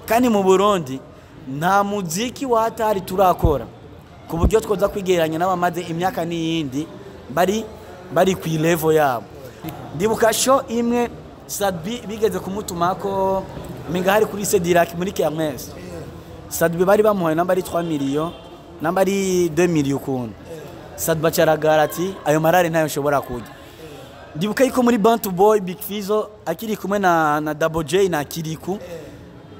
kandi mu Burundi nta muziki watari turakora ku buryo twoza kwigeranya n'abamaze imyaka n'iyindi bari ku level yabo. Ndibuka show imwe Sadbi bigeze kumutumako minga hari kuri Sediraki muri Kermesse. Sadbi bari bamuhaye namba ari 3 millions namba ari 2 millions kuntu. Sadbi bacaragara ati ayo marare ntayo nshobora kujya. Ndibuka yuko muri Bantu Boy Big Fizo akiri kumwe na Double J na Kiriku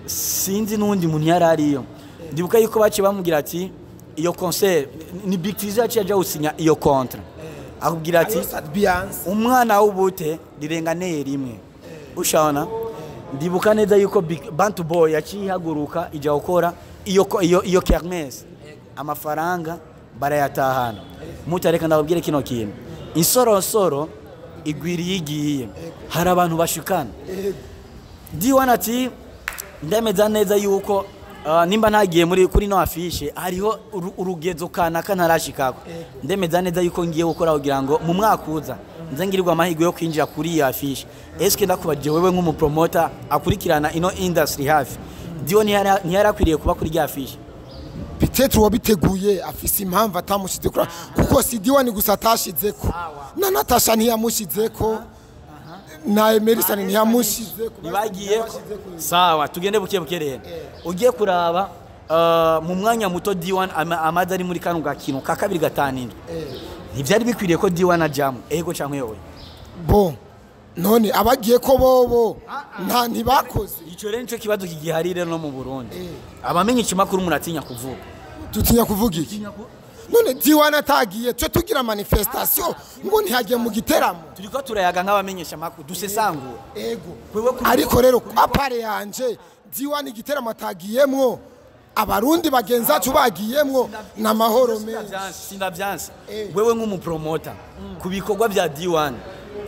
sinzi nundi muntu yarariyo. Ndibuka yuko bace bamubwira ati iyo concert ni Big Fizo yaciye aje usinya iyo contrat. Akubwira ati umwana w'ubute rirenganeye rimwe. Ushana ndibuka neza yuko Bantu Boy yaciye haguruka ija gukora iyo Kermesse amafaranga barayatahana. Mutareka ndababwire kino kintu insoronsoro igwiriye igiye hari abantu bashukana. D1 ati ndemeza neza yuko nimba ntagiye kuri no afishe hariho urugezo kanaka ntarashikako. Ndemeza neza yuko ngiye gukora kugira ngo mu mwaka uza nze ngirirwa amahirwe yo kwinjira kuri iyi afishe. Eske ndakubaje wewe nk'umupromoter akurikirana ino industry hafi D1 ntiyarakwiriye kuba kuri iyi afishe? Peut-être wabiteguye afise impamvu atamushize kuri kuko si D1 gusa atashizeko na Natasha ntiyamushizeko na Emerson ntiyamushizeko nibagiye sawa. Tugende buke rero ugiye kuraba mu mwanya muto D1 amaze ari muri kanu gakino ka 2-5 ntivyari bikwiriye ko D1 ajamu ego cankwe yowe bo none abagiye ko bobo nta ntibakoze. Ico rero nico kibazo kigihari rero no mu Burundi abamenye ikimakuru muratinya kuvuga. Tutinya kuvuga iki? None D1 atagiye cyo tugira manifestation ngo ntihagiye mu giteramo turiko turayaga nk'abamenyesha makuru dusesangura ego ariko rero apare yanje D1 igiteramo atagiyemwo abarundi bagenzacu bagiyemwo na mahoro meza sindavyanse. Wewe nk'umupromoter ku bikorwa bya D1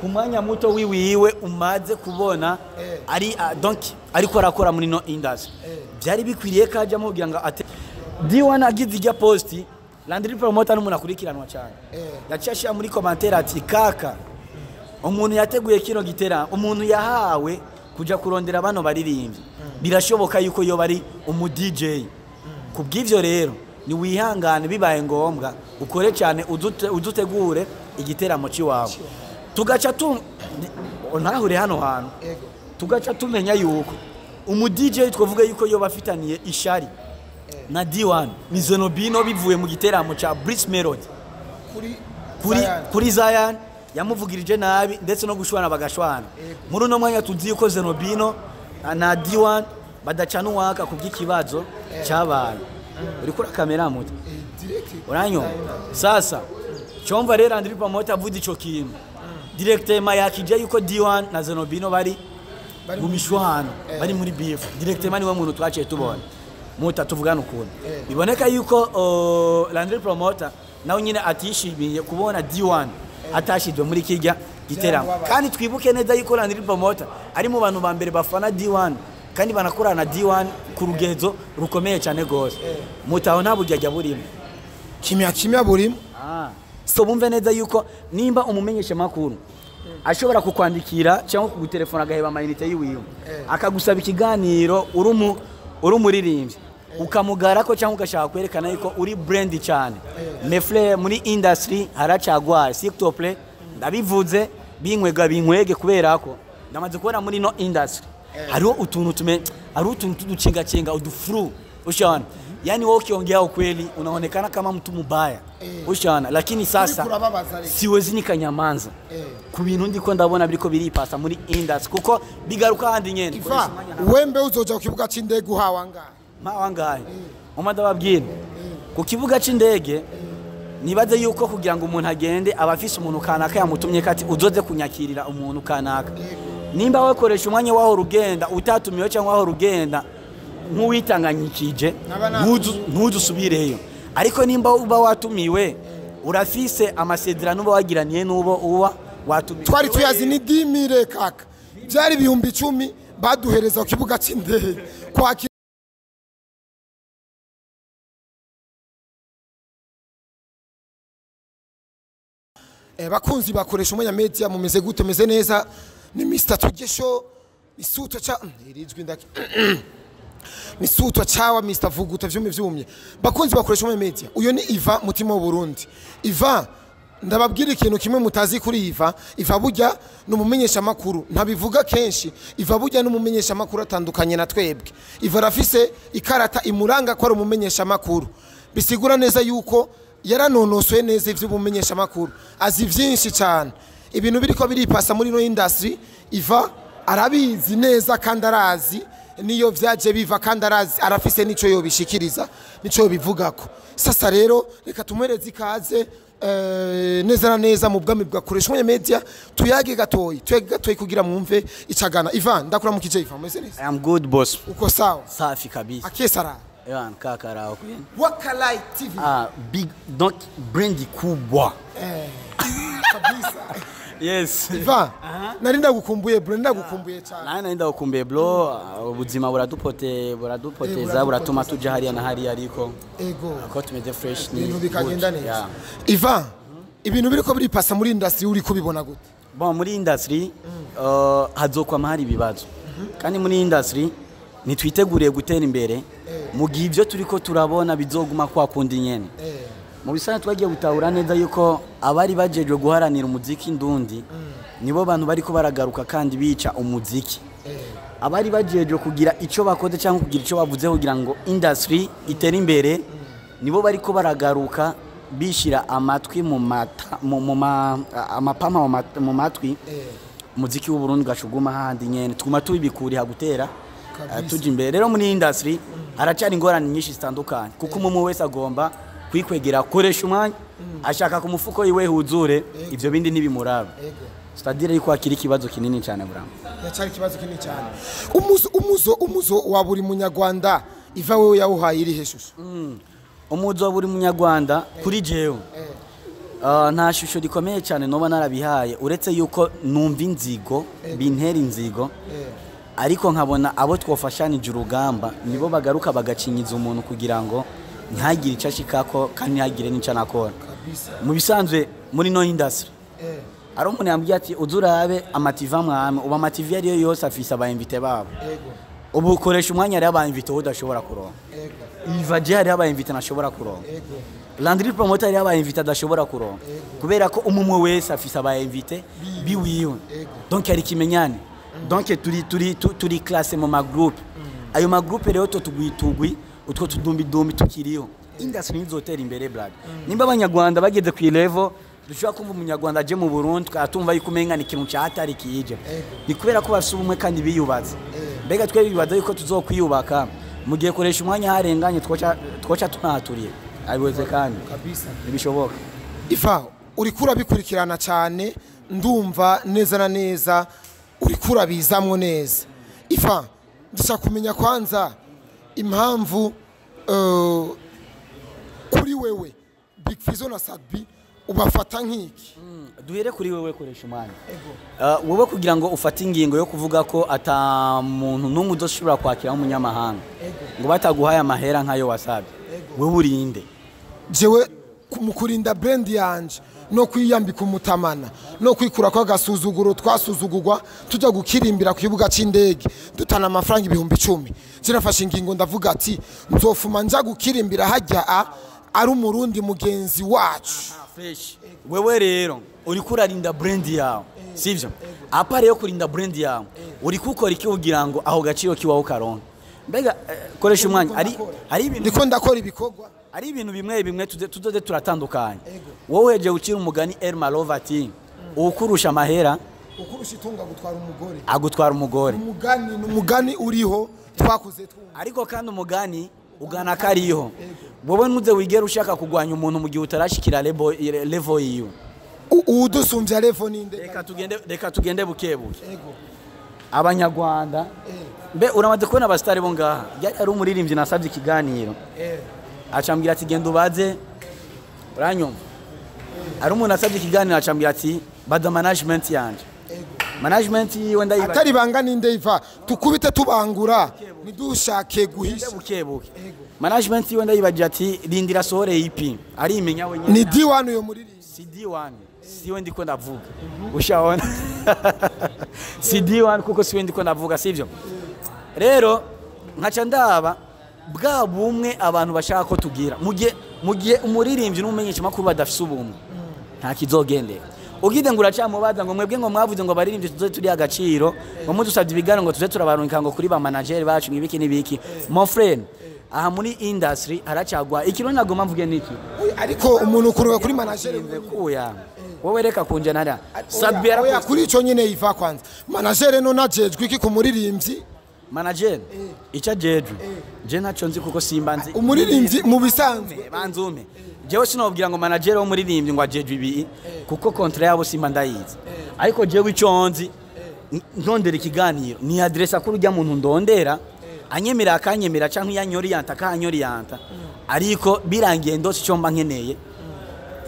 ku mwanya muto wiwiwe umaze kubona ari donc ariko arakora muri no industry byari bikwiriye kaje amubwira ngo ate D1 agize ijya posti Landry promoter n'umuntu akurikiranwa cyane yacashya muri commentaire ati kaka umuntu yateguye kino gitera umuntu yahawe kuja kurondera bano baririmbyi birashoboka yuko yo bari umu DJ. Kubw'ivyo rero ni wihangane bibaye ngombwa ukore cyane udutegure igiteramo ciwawe tugaca nahure hano hantu tugaca tumenya yuko umu DJ twavuga yuko yo bafitaniye ishari na D1 ni Zenobino bivuye mu giteramo cha Brice Melody kuri Zion yamuvugirije nabi ndetse no gushwana bagashwana. Muri no mwanya tuzi yuko Zenobino na D1 badacana uwaka kubw'ikibazo cyabaye. Uri kuri kamera muto uranyo sasa cyomva rero Landry promoter avuze ico kintu directement yakije yuko D1 na Zenobino bari mu mishwano bari muri beef directement niwe muntu twaciye tubona muta tuvugana ukuntu biboneka yuko Landry promoter nawe nyine atishimiye kubona D1 atashidwe muri kijya giteramo. Kandi twibuke neza yuko Landry promoter ari mu bantu ba mbere bafana D1 kandi banakorana D1 ku rugezo rukomeye cyane gose mutaho nta bujya burimo kimya burimo. So bumve neza yuko nimba umumenyesha makuru ashobora kukwandikira cyangwa kugutelefona agaheba amayinite yiwiwe akagusaba ikiganiro uri umuririmbyi ukamugara ko cyangwa ugashaka kwerekana yuko uri brand cyane mefle muri industry haracagwa s'il ndabivuze binkwege kubera ko ndamaze kubona muri no industry hariho utuntu tuducenga udufuru ushana yani wewe ukiongea ukweli unaonekana kama mtu mbaya ushana lakini sasa siwezi nikanyamanza ku bintu ndiko ndabona biriko biripasa muri industry kuko bigaruka handi nyene wembe uzoja ku kibuga c'indege uhawangaye umada babwira ku kibuga c'indege nibaze yuko kugira ngo umuntu agende abafise umuntu kanaka yamutumye kati uzoze kunyakirira umuntu kanaka nimba wakoresha umwanya waho rugenda utatumiwe cyangwa waho rugenda nk'uwitanganyikije ntuzusubireyo ariko nimba uba watumiwe urafise amasezerano uba wagiraniye n'ubo uba watumiwe. Twari tuyazi ni 10,000 kaka byari 10,000 baduhereza ku kibuga c'indege kwa bakunzi bakoresha umwanya media mumeze gute meze neza ni Mr Tugesho isuto cha irijwi ndaki misutwa chawa Mr Vuguta vyumye bakunzi bakoresha mu media uyo ni Iva mutima wa Burundi Iva ndababwira ikintu kimwe mutazi kuri Iva burya numumenyesha makuru ntabivuga kenshi Iva burya numumenyesha makuru atandukanye na twebwe Iva rafise ikarata imuranga ko ari umumenyesha makuru bisigura neza yuko yaranonosoye neza ivy'ubumenyesha makuru azi vyinshi cyane ibintu biriko biripasa muri no industry Iva arabizi neza kandi arazi niyo vyaje biva kandi arazi arafise nico yobishikiriza nico bivugako sasa rero reka tumwereze ikaze neza na neza mu bwami bwakoresha mu media tuyage gatoyi kugira mwumve icagana Ivan ndakura mu kije Ivan mwese neza I am good boss uko sawa safi kabisa akesara Ivan kakara kwenu Wakalai TV big donc brandi kubwa kabisa yes Ivan nari ndagukumbuye bro ndagukumbuye cyane nari ndagukumbuye bro ubuzima buradupoteza buratuma tuja hariya na hariya ariko ego ko tumeze fresh ni ibintu bikagenda neza Ivan ibintu biriko biripasa muri industry uri kubibona gute bon muri industry hazokwa mahari bibazo kandi muri industry nitwiteguriye gutera imbere mu gihe ivyo turiko turabona bizoguma kwa kundi nyene mu bisana twagiye gutahura neza yuko abari bajejwe guharanira umuziki ndundi nibo bantu bariko baragaruka kandi bica umuziki abari bajejwe kugira ico bakoze cyangwa kugira ico bavuze kugira ngo industry itere imbere nibo bariko baragaruka bishira amatwi mu amapama mu matwi umuziki w'u Burundi gashuguma handi nyene twuma tubikuriha gutera tuja imbere rero muri industry haracari ingorane nyinshi zitandukanye kuko umuntu wese agomba kwikwegera koresha umwanya ashaka ku mufuko yiwe huzure ivyo bindi ntibimuraba c'est-à-dire yuko akiri kibazo kinini cyane buramo yacari kibazo kinini cyane umuzo wa buri munyarwanda Iva wewe yawuhaye iri heshusho umuzo wa buri munyarwanda kuri jewe nta shusho rikomeye cyane noba narabihaye uretse yuko numva inzigo bintera inzigo ariko nkabona abo twofashanije urugamba nibo bagaruka bagacinyiza umuntu kugira ngo ntagire icyo ashikako kandi ntagire n'icyo anakora mu bisanzwe muri no industry ari umuntu yambwiye ati uzurabe amativa mwame uba amativa ariyo yose afise abayinvite babo ubu ukoresha umwanya ari abayinvite udashobora kuronka Iva je ari abayinvite nashobora kuronka Landry promoter ari abayinvite adashobora kuronka kubera ko umumwe wese afise abayinvite biwiwe donc ari kimenyane donc turi classe mu ma groupe ayo ma groupe rero tugwitugwi utwo tudumbi tukiriho industry nizotera imbere brad nimba abanyarwanda bageze ku level dushobora kumva umunyarwanda aje mu Burundi twatumva yuko umengana ikintu cyatari kije ni kubera ko bafite ubumwe kandi biyubaza mbega twe bibaza yuko tuzokwiyubaka mu gihe koresha umwanya harenganye twoca tunaturiye abiweze kandi kabisa ibishoboka Iva uri kura bikurikirana cyane ndumva neza na neza uri kura bizamwo neza Iva ndashaka kumenya kwanza impamvu kuri wewe Big Fizzo na Sadbi ubafata nk'iki duhere kuri wewe koresha umwanya wowe kugira ngo ufate ingingo yo kuvuga ko ata muntu n'umwe udoshobora kwakira umunyamahanga ngo bataguhaye amahera nkayo wasabye wewe urinde jewe mukurinda brand yanje no kwiyambika umutamana no kwikura kwa gasuzuguro twasuzugurwa tujya gukirimbira ku kibuga c'indege dutana amafaranga 10,000 zirafasha ingingo ndavuga ati nzofuma nja gukirimbira hajya ari umurundi mugenzi wacu wewe rero uri kurarinda brand yawe sivyo apare yo kurinda brand yawe uri kukora iki kugira ngo aho gaciro kiwaho karonka mbega koresha umwanya ari ibintu ndiko ndakora ibikorwa ari ibintu bimwe tuzoze turatandukanye wowe heje ukira umugani Elma Lovati ukurusha amahera ukurusha itunga agutwara umugore umugani uriho twakuze twumva ariko kandi umugani ugana kariho wowe ntuze wigera ushaka kugwanya umuntu mu gihe utarashikira level yiwe udusumbya level ninde reka tugende bukebuke abanyarwanda mbe uramaze kubona abastari bo ngaha yari umuririmbyi nasabye ikiganiro acambira ati genda ubaze uranyumva ari umuntu asabye ikiganiro acambira ati bada management yanje management yiwe ndayibaye atari banga ninde Iva tukubite tubangura nidushake guhisha bukebuke management yiwe ndayibaje ati rindira sohore EP ari imenya wenyine ni D1 uyo muririmbyi si D1 siwe ndiko ndavuga ushaona si D1 kuko siwe ndiko ndavuga sivyo rero nkaca ndaba bwa bumwe abantu bashaka ko tugira mu gihe umuririmbyi n'umumenyesha makuru badafise ubumwe nta kizogendera ugide ngo uracamubaza ngo mwebwe ngo mwavuze ngo baririmbye tuzoze turi agaciro ngo mudusabye ibigano ngo tuze turabarunka ngo kuri ba manager bacu ngibiki nibiki mon frère aha muri industry haracagwa ikiro nago mvuge niki ariko umuntu kuruwe kuri manager kuya wowe reka kunjana Sabira oya kuri ico nyene iva kwanza manager no najejwe iki ku muririmbyi manager ica jejwe je naco nzi kuko simbanzi umuririmbyi mu bisanzwe banzume jewe sinobwira ngo manager wo muririmbyi ngo ajejwe ibi kuko kontra yabo simba ndayizi ariko jewe ico nzi ndondera ikiganiro ni adresse akuru rya muntu ndondera anyemera akanyemera canke yanyoriyanta kanyoriyanta ariko birangiye ndose cyo mba nkeneye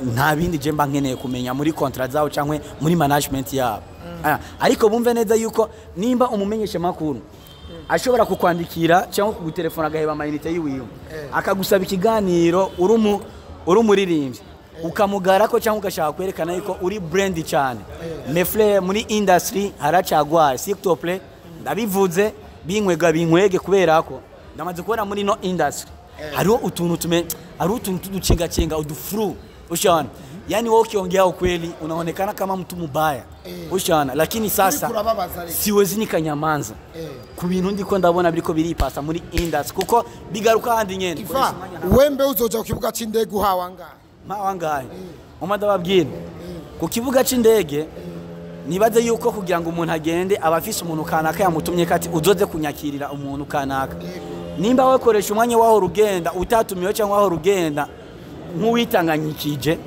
nta bindi je mba nkeneye kumenya muri contrat zawo canke muri management yabo ariko bumve neza yuko nimba umumenyesha makuru ashobora kukwandikira cyangwa kugutelefona agaheba amayinite yiwiwe akagusaba ikiganiro uri umuririmbyi ukamugara ko cyangwa ugashaka kwerekana yuko uri brand cyane mefle muri industry haracagwa s'il ndabivuze binkwege kubera ko ndamaze kubona muri no industry hariho utuntu tuduchenga udufuru ushana yani wewe ukiongea ukweli unaonekana kama mtu mubaya ushana lakini sasa siwezi nikanyamanza ku bintu ndiko ndabona biriko biripasa muri industry kuko bigaruka handi nyene wembe uzoja ku kibuga c'indege uhawangaye umada babwira ku kibuga c'indege nibaze yuko kugira ngo umuntu agende abafise umuntu kanaka yamutumye kati uzoze kunyakirira umuntu kanaka nimba wakoresha umwanya waho rugenda utatumiwe cyangwa waho rugenda nk'uwitanganyikije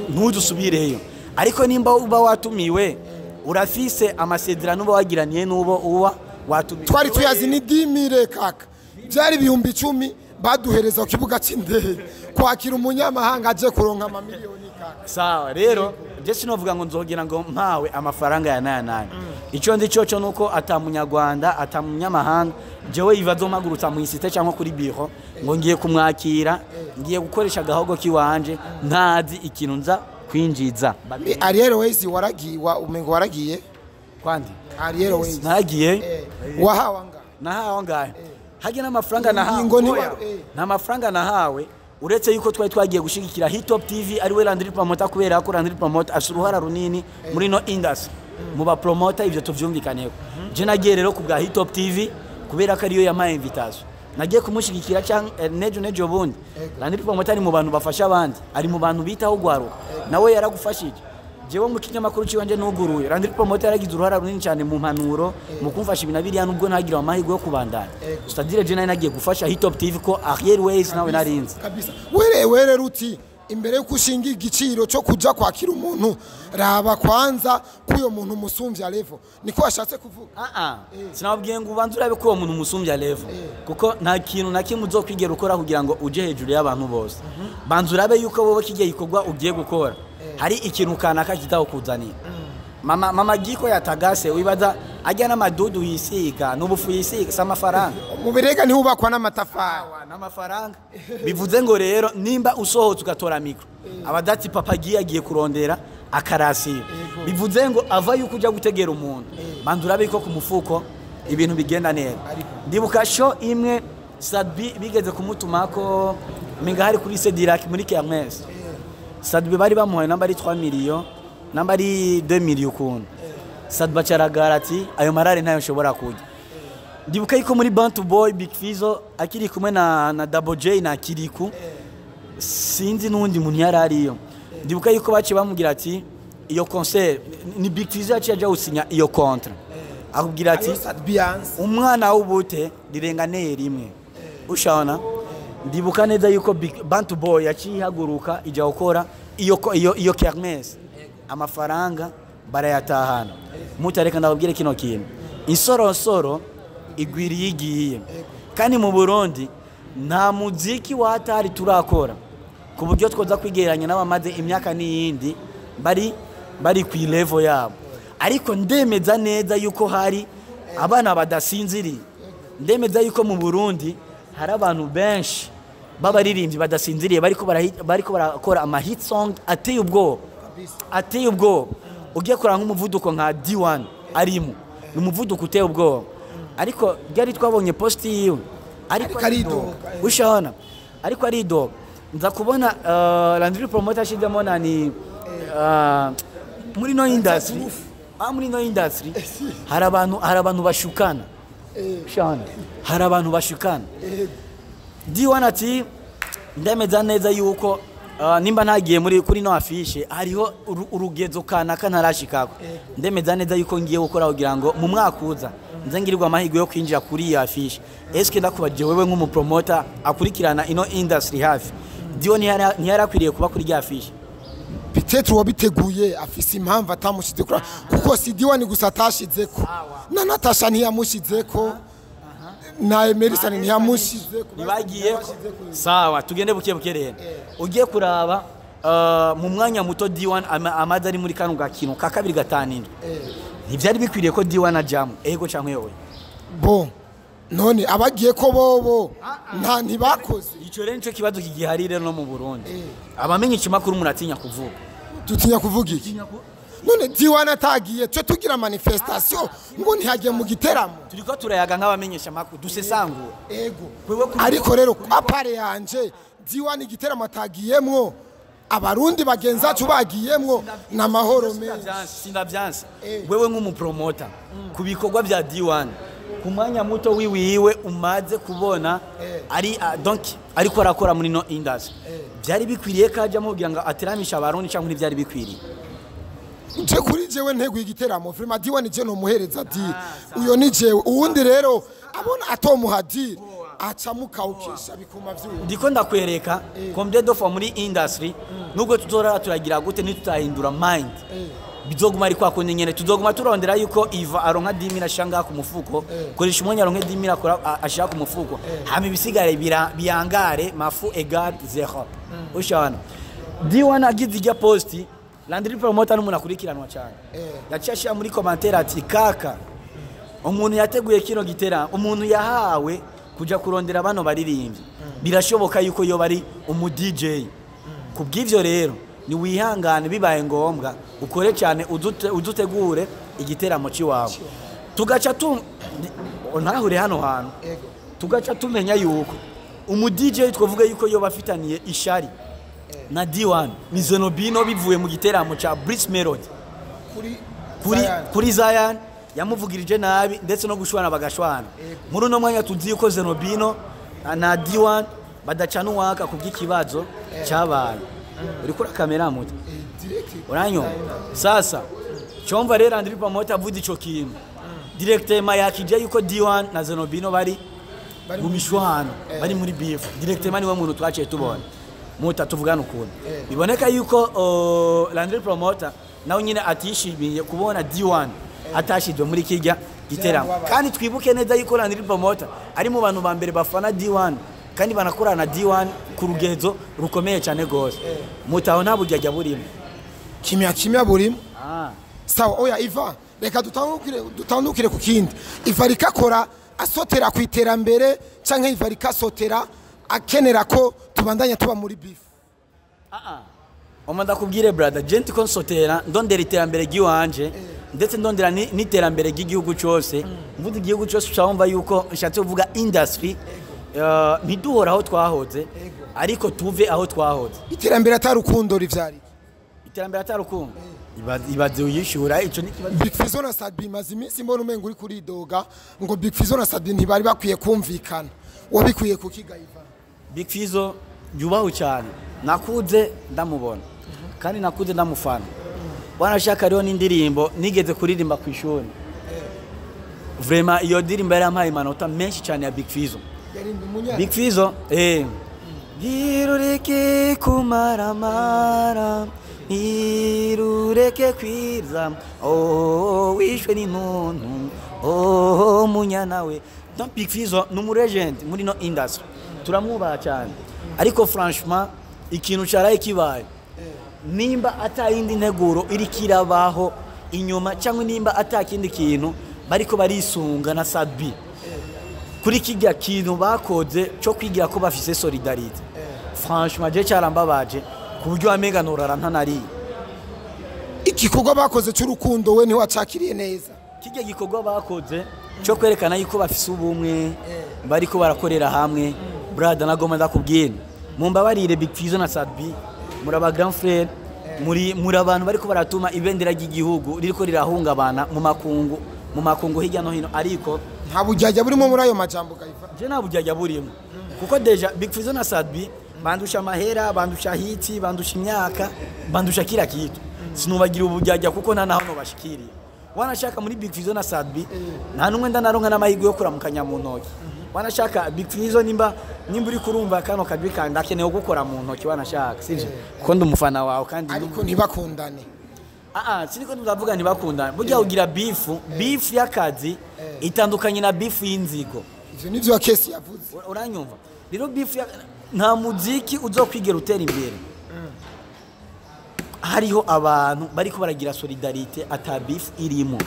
ntuzusubireyo ariko nimba uba watumiwe urafise amasezerano uba wagiraniye n'ubo uba watumiwe twari tuyazi ni 10,000 kaka byari 10,000 baduhereza ku kibuga c'indege kwakira umunyamahanga aje kuronka amamiliyoni kaka sawa rero je sinovuga ngo nzogera ngo mpawe amafaranga ya naya ico ndi cyo nuko atamunyarwanda atamunyamahanga jewe ivazomagurutsa mu isite cyangwa kuri biro ngo ngiye kumwakira ngiye gukoresha gahogo kiwanje ntazi ikintu nza kwinjiza Ariel Ways umengo waragiye kwandi Ariel Ways nagiye nahawe ngahe hage n'amafaranga nahawe nta mafaranga nahawe uretse yuko twari twagiye gushigikira Hitop TV ari we Landry Promoter kubera ko Landry Promoter asuruhara runini muri no industry mu ba promoter ivyo tuvyumvikaneko je nagiye rero ku bwa Hitop TV kubera ko ariyo yamaye invitation nagiye kumushigikira cyangwa nejo bundi Landry Promoter ari mu bantu bafasha abandi ari mu bantu bitaho gwaruka nawe yaragufashije jewe mu kinyamakuru ciwanje nuguruye Landry Promoter yaragize uruhara runini cyane mu mpanuro mu kumfasha ibinabiriya nubwo ntagira amahirwe yo kubandanya c'est-à-dire je nagiye gufasha Hitop TV ko Ariel Ways nawe narinzi kabisa were ruti imbere yo kushinga igiciro cyo kuja kwakira umuntu raba kwanza kuyo muntu musumvya level niko ashatse kuvuga sinabwiye ngo ubanze urabe ko umuntu musumvya level kuko nta kintu na kimwe uzokwigera ukora kugira ngo uje hejuru y'abantu bose banze urabe yuko wowe kigiye ikorwa ugiye gukora hari ikintu kanaka kitaho kuzanira mama giko yatagase wibaza ajya n'amadudu yisiga n'ubufu yisiga samafaranga mu birega ni hubakwa n'amatafari n'amafaranga bivuze ngo rero nimba usohotse ugatora mikro abadati papa agiye kurondera akarasira bivuze ngo ava yuko ujya gutegera umuntu bandura biko ku mufuko ibintu bigenda neza ndibuka show imwe Sadbi bigeze kumutumako menga hari kuri Cedirak muri Kermesse Sadbi bari bamuhaye namba ari 3 millions namba ari 2 millions kuntu Sadba charagarati ayo marare ntayo nshobora kujya ndibuka yuko muri Bantu Boy Big Fizo akiri kumwe na Double J na Kiriku sinzi nundi muntu yarariyo ndibuka yuko bace bamubwira ati iyo concert ni Big Fizo yaje usinya iyo contrat akubwira ati umwana w'ubute rirenganeye rimwe ushana ndibuka neza yuko Bantu Boy yacihaguruka ija gukora iyo Kermesse amafaranga barayatahana mutareka ndababwire kino kintu insorosoro igwiriye igiye kandi mu Burundi nta muziki watari turakora ku buryo twoza kwigeranya n'abamaze imyaka n'iyindi bari ku level yabo ariko ndemeza neza yuko hari abana badasinziriye ndemeza yuko mu Burundi hari abantu benshi babaririmbyi badasinziriye bariko barakora ama hit song ateye ubwoba ugiye kuranga nk'umuvuduko nka D1 arimo n'umuvuduko uteye ubwoba ariko byari twabonye post yiwe ariko aridoga ushana ariko aridoga nza kubona Landry promoter ashizemo nani muri no industry muri no industry hari abantu bashukana ushana hari abantu bashukana D1 ati ndemeza neza yuko nimba ntagiye kuri no afishe hariho urugezo kanaka ntarashikako ndemeza neza yuko ngiye gukora kugira ngo mu mwaka uza nze ngirirwa amahirwe yo kwinjira kuri iyi afishe eske ndakubaje wewe nk'umupromoter akurikirana ino industry hafi D1 ntiyarakwiriye kuba kuri iyi afishe Petete wabiteguye afise impamvu atamushize kuri kuko si D1 gusa atashizeko na Natasha ntiyamushizeko na Emerson ntiyamushizeko nibagiye sawa tugende buke rero ugiye kuraba mu mwanya muto D1 amaze ari muri kanu gakino ka 2 ntivyari bikwiriye ko D1 ajamo ego cankwe yowe bo none abagiye ko bobo nta ntibakoze ico rero nico kibazo kigiharire no mu Burundi abamenye ikimakuru muratinya kuvuga tutinya kuvuga iki none D1 atagiye cyo tugira manifestation ngo ntihagiye mu giteramo turiko turayaga nk'abamenyesha makuru dusesangura ego ariko rero apare yanje D1 igiteramo atagiyemwo abarundi bagenzacu bagiyemwo na mahoro menshi sindavyanse wewe nk'umupromoter kubikorwa bya D1 ku mwanya muto wiwiwe umaze kubona ari donc ariko arakora muri no industry byari bikwiriye kajamo kugira ngo ateramisha abarundi cyangwa ntibyari bikwiriye je kuri jewe ntego igiteramo vraiment D1 je no muhereza di uyo ni jewe uwundi rero abona atomuhadi aca mukaukisha bikuma vyuko ndiko ndakwereka combien de fois muri industry nubwo tuzora turagira gute nitutahindura mind bizoguma ari kwa kundi nyene tuzoguma turondera yuko Iva aronka 10 ashanga ku mufuko koresha umwanya aronka 10 akora ashaka ku mufuko hama ibisigare biyangare mafu egal 0 ushana D1 agize ijya posti Landry promoter n'umuntu akurikiranwa cyane yacashya muri commentaire ati kaka umuntu yateguye kino gitera umuntu yahawe kuja kurondera bano baririmbyi birashoboka yuko yo bari umu DJ kubw'ivyo rero ni wihangane bibaye ngombwa ukore cyane udutegure igiteramo ciwawe tugaca ntahure hano hantu tugaca tumenya yuko umu DJ twavuga yuko yo bafitaniye ishari na D1 ni Zenobino bivuye mu giteramo ca Bridge Melody kuri Zion yamuvugirije nabi ndetse no gushwana bagashwana muri uno mwanya tuzi yuko Zenobino na D1 badacana uwaka kubw'ikibazo cyabaye uri kuri kamera muto uranyo sasa cyomva rero Landry promoter avuze ico kintu directement yakije yuko D1 na Zenobino bari mu mishwano bari muri beef directement niwe muntu twaciye tubona muta tuvugana ukuntu biboneka yuko Landry promoter nawe nyine atishimiye kubona D1 atashidwe muri kijya giteramo kandi twibuke neza yuko Landry promoter ari mu bantu ba mbere bafana D1 kandi banakorana D1 ku rugezo rukomeye cyane gose mutaho nta bujyajya burimo kimya burimo sawa oya Iva reka dutandukire ku kindi Iva rikakora asotera ku iterambere canke Iva rikasotera akenera ko tubandanya tuba muri beef omanda kubwire brother genti konsotera ndondera iterambere giwanje ndetse ndondera n'iterambere ry'igihugu cyose mvuze igihugu cyose cyumva yuko nshatse kuvuga industry ntiduhora aho twahoze ariko tuve aho twahoze iterambere atarukundo rivyari iterambere atarukundo ibaze uyishura ico ni Big Fizzo na Sadbi mazimisi mbona umenga uri kuri doga ngo Big Fizzo na Sadbi ntibari bakwiye kumvikana wabikwiye kukiga Iva Big Fizzo yubaho cyane nakuze ndamubona kandi nakuze ndamufana wanashaka rero n'indirimbo nigeze kuririmba ku ishuri vraiment iyo ndirimbo yarampaye amanota menshi cyane ya Big Fizzo Big Fizzo girureke kumaramara irureke kwiza wishwe ni muntu munyanawe donc Big Fizzo numu legend muri no industry turamwubaha cyane ariko franchement ikintu cyaraye kibaye nimba atayindi nteguro iri kirabaho inyuma cyangwa nimba atakindi kintu bariko barisunga na Sadbi kuri kijya kintu bakoze cyo kwigira ko bafise solidarité franchement je cyarambabaje ku buryo amega norara ntanari igikorwa bakoze cy'urukundo we ntiwacakiriye neza kijya gikorwa bakoze cyo kwerekana yuko bafise ubumwe bariko barakorera hamwe brada nagoma ndakubwira mumbabarire Big Fizzo na Sadbi muri aba grand frère muri abantu bariko baratuma ibendera ry'igihugu ririko rirahungabana mu makungu hirya no hino ariko nta bujyajya burimo muri ayo majambo kaifa je nta bujyajya burimo kuko deja Big Fizzo na Sadbi bandusha amahera bandusha hiti bandusha imyaka bandusha kila kitu sinubagira ubujyajya kuko nta naho no bashikiriye wanashaka muri Big Fizzo na Sadbi nta numwe ndanaronka n'amahirwe yo kuramukanya mu ntoki wanashaka Big Fizzo nimba uri kurumva kano kadwi kandi akeneye gukora mu ntoki wanashaka sivyo kuko ndumufana wawe kandi ariko ntibakundane siniko ndavuga ntibakundane burya ugira beef y'akazi itandukanye na beef y'inzigo ivyo nivyo akesi yavuze uranyumva rero beef nta muziki uzokwigera utera imbere hariho abantu bariko baragira solidarite ata beef irimo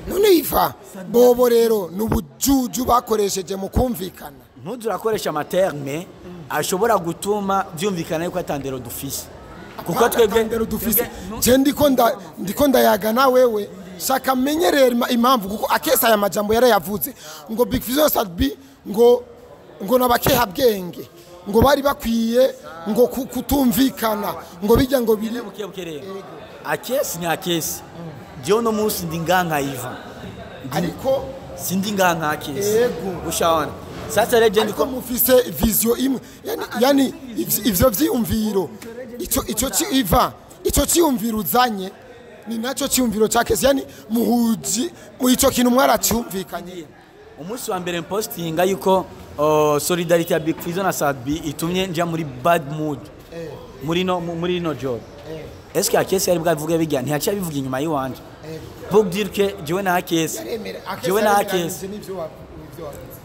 none iva bobo rero nubujuju bakoresheje mu kumvikana ntuzurakoresha amaterme ashobora gutuma byumvikana yuko atandero dufise kuko twebwe dufise je ndiko ndayaga na wewe shaka menyerera impamvu kuko akesa aya majambo yara yavuze ngo Big Fizzo na Sadbi ngo nabakeha bwenge ngo bari bakwiye ngo kutumvikana ngo bijya ngo biri akesi ni akesi je no musi ndinganka iva ariko sindi nganka akesi ushaona sasa legend ko mufise vision imwe yani ivyo vyiyumviro ico iva ico cyumviro uzanye ni naco cyumviro cyakesi yani muhuji mu ico kintu mwaracyumvikanye umunsi wa mbere postinga yuko solidarity ya Big Fizzo na Sadbi itumye nja muri bad mood muri no job est-ce que akesi ari bwavuga bijya ntiyacha bivuga inyuma yiwanje pour dire que jewe na akesi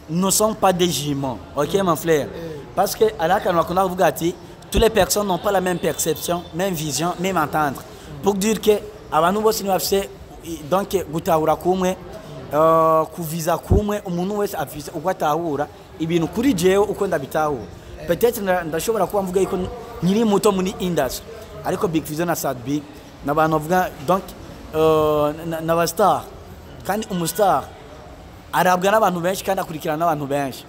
ne sont pas des jumeaux OK mon frère parce que alaka nakunda kuvuga ati toutes les personnes n'ont pas la même perception même vision même entendre pour dire que abantu bose ni bafise donc gutahura kumwe kuviza kumwe umuntu wese afise uko atahura ibintu kuri jewe uko ndabitahura peut-être ndashobora kuba mvuga yuko nyiri muto muri industry ariko Big Fizzo na Sadbi nabantu bavuga donc n'aba star kandi umustar arabwa n'abantu benshi kandi akurikirana n'abantu benshi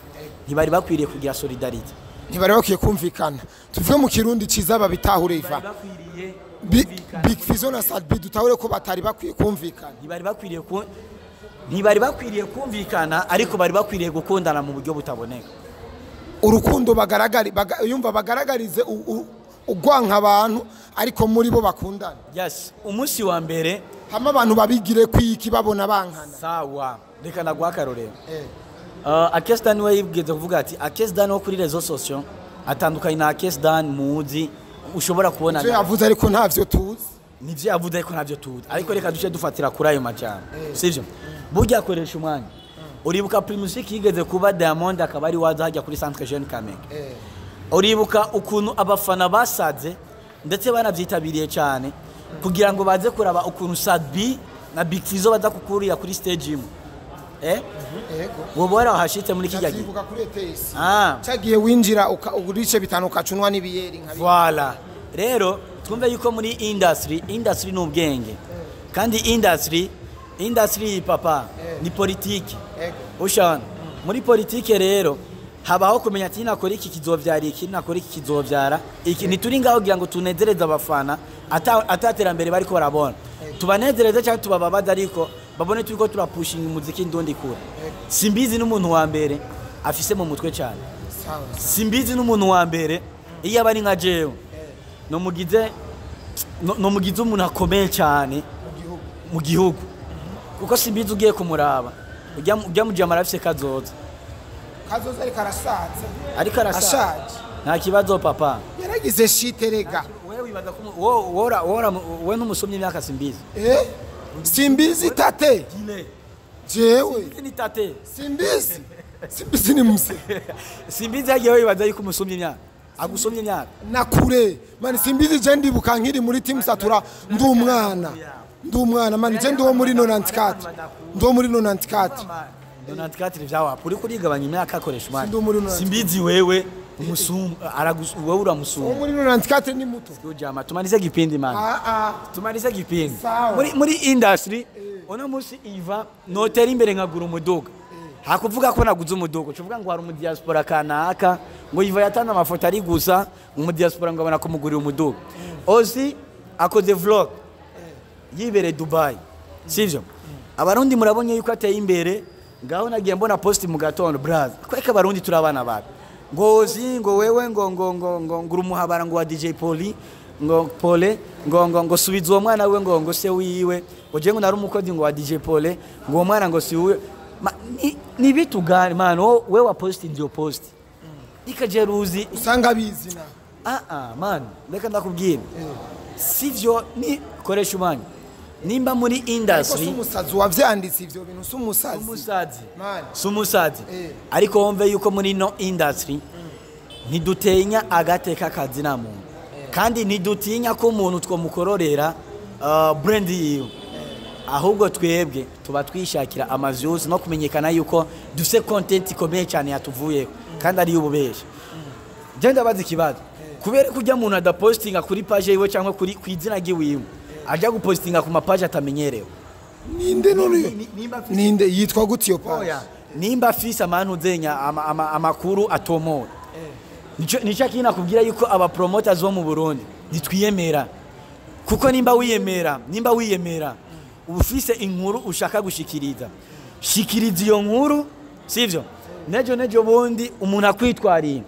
ntibari bakwiriye kugira solidarity ntibari bakwiye kumvikana tuvuge mu kirundi ciza babitahure iva Big Fizzo na Sadbi dutahure ko batari bakwiye kumvikana ntibari bakwiriye kumvikana ariko bari bakwiriye gukundana mu buryo butaboneka urukundo yumva bagaragarize ugwanka abantu ariko muri bo bakundana yes umunsi wa mbere hama abantu babigire kwiki babona bankana sawa reka nagwakarorero akesi niwe yibwize kuvuga ati akesi wo kuri rezo sociaux atandukanye na akesi muzi ushobora kubona ivyo yavuze ariko ntavyo tuzi nivyo yavuze ariko ntavyo tuzi ariko reka duce dufatira kuri ayo majambo sivyo burya akoresha umwanya uribuka primusik yigeze kuba Diamond akaba ari waza hajya kuri Centre Jeune Kamenge uribuka ukuntu abafana basaze ndetse banavyitabiriye cyane kugira ngo baze kuraba ukuntu Sadbi na Big Fizzo baza kukurira kuri stage imwe wowe warahashitse muri kijya gihe cyagiye winjira urice bitanu kacunwa n'ibiyeri nka voilà rero twumve yuko muri industry n'ubwenge kandi industry papa ni politiki ushana muri politiki rero habaho kumenya ati nakora iki kizovyara iki nakora iki kizovyara iki nituri ngaho kugira ngo tunezereze abafana ataterambere bari ko barabona tubanezereze cyangwa tubababaza ariko babone turiko turapushinga umuziki ndondi kure simbizi n'umuntu wa mbere afise mu mutwe cyane simbizi n'umuntu wa mbere iyo abari nka jewe no mugize umuntu akomeye cyane mu gihugu kuko simbizi ugiye kumuraba ujya mujama arafise kazoza ariko arasaza nta kibazo papa yaragize shite rega wewe wibaza ko wowe n'umusomye imyaka simbizi simbizi tate jewe ni tate simbizi ni muse simbizi yagiye wibaza yuko umusomye imyaka agusomye imyaka nakure mani simbizi je ndibuka nkiri muri team satura ndumwana mani je ndo muri 94 94 vyawa uri kurigabanya imyaka akoresha mani simbizi wewe wowe uramusuma muri 94 ni muto ujama tumalize gipindi mani tumalize gipindi muri industry uno munsi iva notera imbere nkagura umuduga hakuvuga ko naguze umuduga ucuvuga ngo hari umudiaspora kanaka ngo iva yatanga amafoto ari gusa umudiaspora ngo abona kumugurira umuduga ozi akoze vlog yibere Dubai sivyo abarundi murabonye yuko ateye imbere ngaho nagiye mbona post mu gatondo brother kweka abarundi turabana babi ngozi ngo wewe ngo ngura umuhabara ngo wa DJ Poli ngo Pole ngo subiza uwo mwana we ngo se wiwe oje ngo nari umukozi ngo wa DJ Pole ngo uwo mwana ngo si wiwe ni bitu gani man we wa post ndio post ikajeruzi usanga bizi na man reka ndakubwira sivyo ni koresha umanya nimba muri industry umusazi wavyanditse ivyo bintu sumusazi sumusazi ariko wumve yuko muri no industry ntidutenya agateka kazi na muntu kandi ntidutinya ko umuntu twomukororera brand yiwe ahubwo twebwe tuba twishakira amavyuzi no kumenyekana yuko duse content ikomeye cyane yatuvuyeho kandi ari ububesha genda bazi kibazo kubera kujya umuntu adapostinga kuri page yiwe cyangwa kuri kwizina giwiwe aja gupostinga ku mapaje atamenyerewe ninde yitwa gutiyo page nimba afisa amantu zenya amakuru atomora nico kina kubwira yuko aba promoters bo mu Burundi ditwiyemera kuko nimba wiyemera ufise inkuru ushaka gushikiriza shikiriza iyo nkuru sivyo nejo bundi umuntu akwitwariye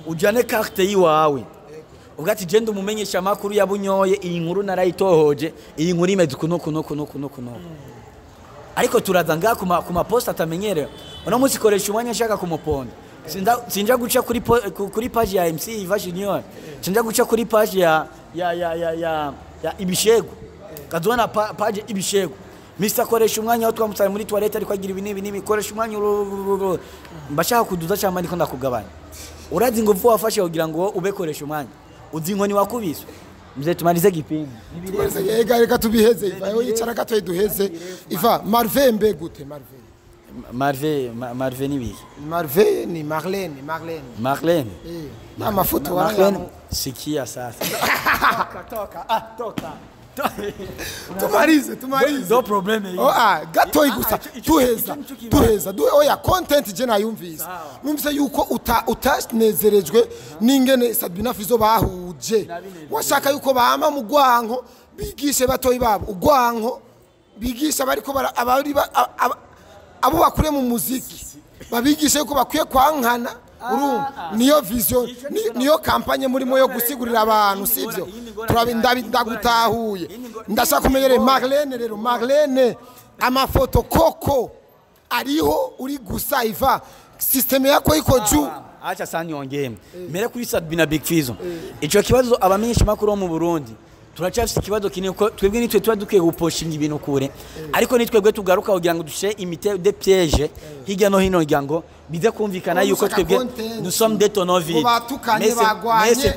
ujane carte yiwawe ugati genda umumenyesha makuru yabunyoye iyi nkuru narayitohoje iyi nkuru imeze kuno ariko turaza nga kuma post atamenyere uno munsi koresha umwanya shaka kumuponda sinja guca kuri page ya MC Iva Junior sinja guca kuri page ya Ibishego kazwana page Ibishego Mr koresha umwanya wo twamusaye muri toilette ariko agira ibinini koresha umwanya mbashaka kuduza cyangwa ndiko ndakugabanya urazi ngo vuba wafashe kugira ngo ubekoresha umwanya uzi inkoni wakubiswe mze tumalize gipingi reka tubiheze Iva yicara gato duheze Iva Marve mbe gute Marve ni biki Marve ni Marlene na mafuto Marlene sikia sasa toka tumalize no problem gato igusa tuheza oya content je nayumvise numvise yuko utanezerejwe ningene Sabina Fizo bahuje washaka yuko bama mu gwanko bigishe batoyi babo ugwanko bigisha bariko abari abo bakure mu muziki babigishe yuko bakwiye kwankana niyo vision niyo kampanye murimo yo gusigurira abantu sivyo ndagutahuye ndashaka kumenyere Marlene amafoto koko ariho uri gusa Iva system yako iko juu acha sani ongeye mere kuri Sabina Big Fizo ico kibazo abamenyesha makuru mu Burundi turacafise ikibazo kinini ko twebwe nitwe tuba dukwiye guposhinga ibintu kure ariko nitwebwe tugaruka kugira ngo dushe imite de piège hirya no hino kugira ngo bize kumvikana yuko twebwe nous sommes des tonneaux vides mais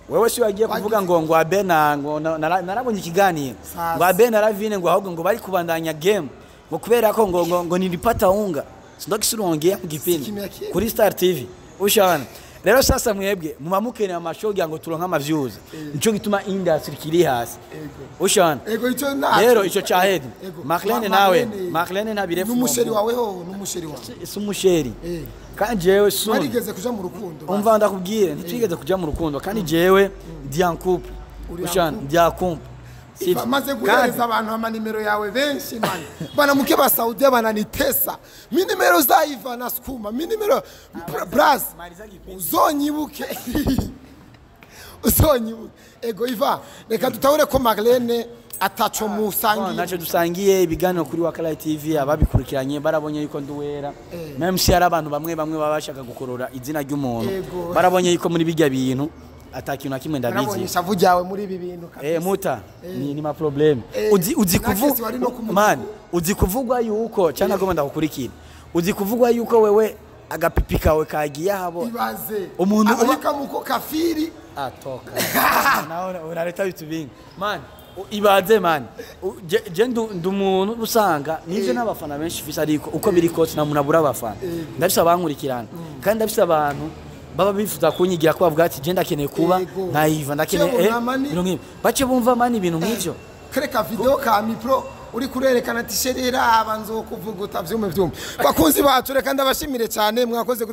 wewe si wagiye kuvuga ngo abena ngo narabonye ikiganiro ngo abena ravine ngo ahubwo ngo bari kubandanya game ngo kubera ko ngo nilipata unga sindokisirongeye mu gipindi kuri Star TV ushana rero sasa mwebwe mumamukene amashow kugira ngo turonka amavyuzi nico gituma industry kiri hasi ushana rero ico cyahed Marlene nabirefu n'umusheri wawe ho n'umusheri wawe sumusheri kandi jewe warigeze kuja mu rukundo umva ndakubwire ntitwigeze kuja mu rukundo kandi jewe ndi en couple ushana ndi en couple maze guhereza abantu amanimero yawe benshi mani bana muke ba Saudi bananitesa mi nimero za Iva na skuma mi nimero bras uzonyibuke ego Iva reka tutahure ko Marlene ataco musangiye naco dusangiye ibiganiro kuri Wakala TV ababikurikiranye barabonye yuko nduwera même si ari abantu bamwe babashaka gukorora izina ry'umuntu barabonye yuko muri bijya bintu atakintu nakimwe ndabizi barabonye shavu ryawe muri ibi bintu muta ni ma problem uzi kuvugwa yuko cyana goma ndakukurikira uzi kuvugwa yuko wewe agapipi kawe kagiye habo ibaze umuntu abika muko kafiri atoka naona unaleta vitu vingi man ibaze man je ndumuntu usanga nivyo n'abafana benshi fisa ariko uko biri kose na munabura abafana ndabisa bankurikirana kandi ndabisa abantu baba bifuza kunyigira ko bavuga ati je ndakeneye kuba naiva ndakeneye ibintu nkibi bace bumva mani ibintu nk'ivyo kereka video ka mipro uri kurerekana ati sherera abanzo kuvuga utavyume bakunzi bacu reka ndabashimire cyane mwakoze